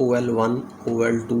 OL1 OL2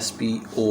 SPO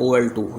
OL2،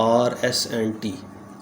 R S and T.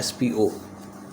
SPO،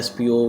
SPO